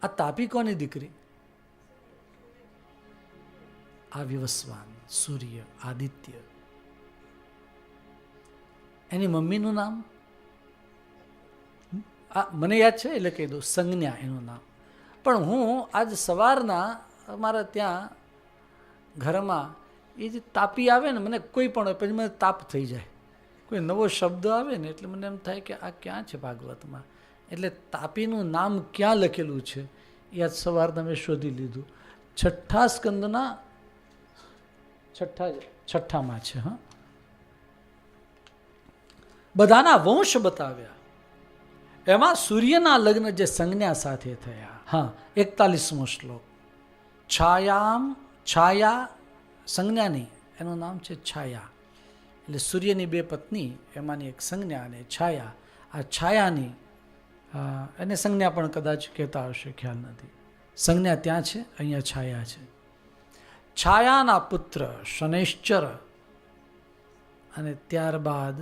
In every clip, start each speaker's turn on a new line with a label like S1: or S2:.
S1: આ તાપી કોની દીકરી? આ વિવસ્વાન, સૂર્ય, આદિત્ય. એની મમ્મીનું નામ મને યાદ છે, એટલે કહી દઉં, સંજ્ઞા એનું નામ. પણ હું આજ સવારના અમારા ત્યાં ઘરમાં એ જે તાપી આવે ને, મને કોઈ પણ હોય પછી મને તાપ થઈ જાય. કોઈ નવો શબ્દ આવે ને એટલે મને એમ થાય કે આ ક્યાં છે ભાગવતમાં. એટલે તાપીનું નામ ક્યાં લખેલું છે એ આજ સવારના મેં શોધી લીધું. છઠ્ઠા સ્કંદના છઠ્ઠામાં છે. હા, બધાના વંશ બતાવ્યા. એમાં સૂર્યના લગ્ન જે સંજ્ઞા સાથે થયા. હા, 41મો શ્લોક. છાયા સંજ્ઞાની, એનું નામ છે છાયા. એટલે સૂર્યની બે પત્ની, એમાંની એક સંજ્ઞા અને છાયા. આ છાયાની એને સંજ્ઞા પણ કદાચ કહેતા હશે, ખ્યાલ નથી. સંજ્ઞા ત્યાં છે, અહીંયા છાયા છે. છાયાના પુત્ર શનૈશ્ચર, અને ત્યારબાદ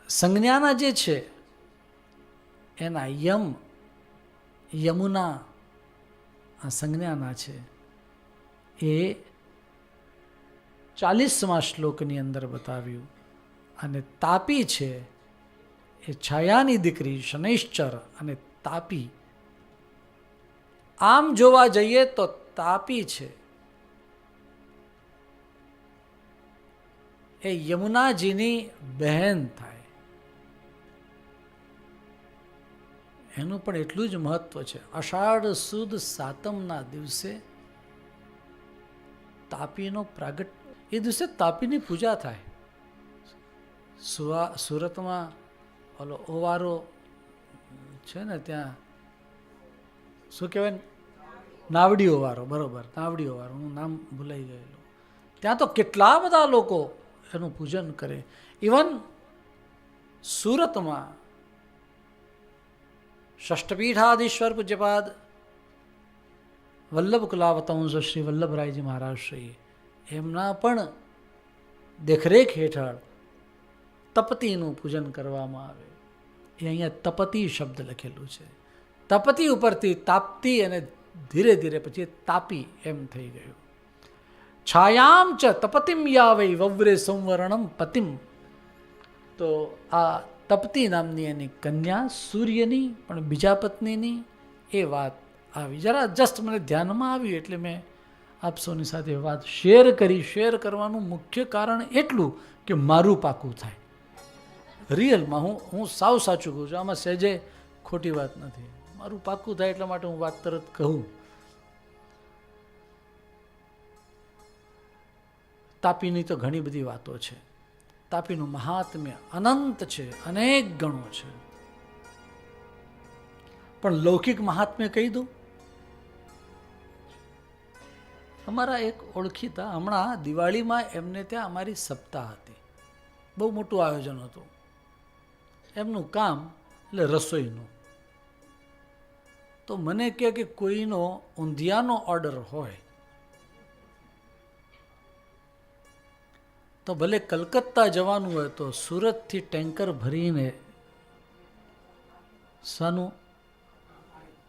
S1: સંજ્ઞાના જે છે એના યમુના આ સંજ્ઞાના છે. એ 40મા શ્લોકની અંદર બતાવ્યું. અને તાપી છે એ છાયાની દીકરી શનૈશ્ચર અને તાપી. આમ જોવા જઈએ તો તાપી છે એ યમુનાજીની બહેન થાય. એનું પણ એટલું જ મહત્વ છે. અષાઢ સુદ સાતમના દિવસે તાપીનો પ્રાગટ, એ દિવસે તાપીની પૂજા થાય. સુરતમાં ઓલો ઓવારો છે ને, ત્યાં શું કહેવાય, નાવડી ઓવારો, બરોબર, નાવડી ઓવારોનું નામ ભૂલાઈ ગયેલું. ત્યાં તો કેટલા બધા લોકો એનું પૂજન કરે. ઇવન સુરતમાં ષષ્ઠપીઠાધીશ્વર પૂજ્યપાદ વલ્લભ કુલાવતંસ શ્રી વલ્લભરાયજી મહારાજ શ્રી, એમના પણ દેખરેખ હેઠળ તપતીનું પૂજન કરવામાં આવે. એ અહીંયા તપતી શબ્દ લખેલું છે. તપતી ઉપરથી તાપતી અને ધીરે ધીરે પછી તાપી એમ થઈ ગયું. છાયામ ચ તપતિમ યાવૈ વવ્રે સંવરણમ પતિમ. તો આ તપતી નામની એની કન્યા સૂર્યની પણ બીજા પત્નીની એ વાત આવી. જરા જસ્ટ મને ધ્યાનમાં આવ્યું એટલે મેં આપ સૌની સાથે વાત શેર કરી. શેર કરવાનું મુખ્ય કારણ એટલું કે મારું પાકું થાય. રિયલમાં હું સાવ સાચું કહું છું, આમાં સહેજે ખોટી વાત નથી. મારું પાકું થાય એટલા માટે હું વાત તરત કહું. તાપીની તો ઘણી બધી વાતો છે. તાપીનું મહાત્મ્ય અનંત છે, અનેક ગણો છે. પણ લૌકિક મહાત્મ્ય કહી દઉં. અમારા એક ઓળખીતા, હમણાં દિવાળીમાં એમને ત્યાં અમારી સપ્તાહ હતી. બહુ મોટું આયોજન હતું. એમનું કામ એટલે રસોઈનું. તો મને કહે કે કોઈનો ઊંધિયાનો ઓર્ડર હોય તો ભલે કલકત્તા જવાનું હોય તો સુરતથી ટેન્કર ભરીને શાનું,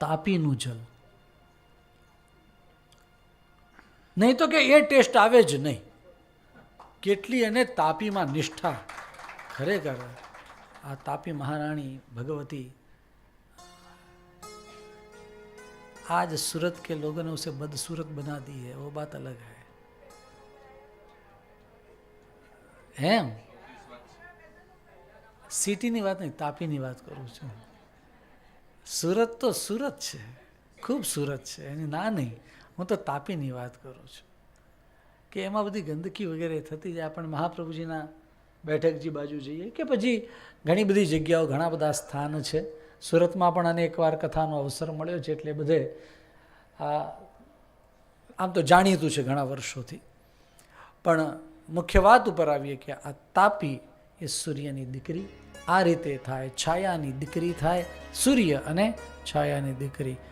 S1: તાપીનું જલ. નહીં તો કે એ ટેસ્ટ આવે જ નહીં. કેટલી એને તાપીમાં નિષ્ઠા. ખરેખર આ તાપી મહારાણી ભગવતી आज सूरत के लोगों ने उसे बदसूरत बना दी है, वो बात अलग है. એમ સિટીની વાત નહીં, તાપીની વાત કરું છું. સુરત તો સુરત છે, ખૂબ સુરત છે, એની ના નહીં. હું તો તાપીની વાત કરું છું કે એમાં બધી ગંદકી વગેરે થતી જાય. પણ મહાપ્રભુજીના બેઠકજી બાજુ જઈએ કે પછી ઘણી બધી જગ્યાઓ, ઘણા બધા સ્થાન છે. સુરતમાં પણ અનેકવાર કથાનો અવસર મળ્યો છે. એટલે બધે આમ તો જાણીતું છે ઘણા વર્ષોથી. પણ મુખ્ય વાત ઉપર આવીએ કે આ તાપી એ સૂર્યની દીકરી. આ રીતે થાય. છાયાની દીકરી થાય સૂર્ય અને છાયાની દીકરી.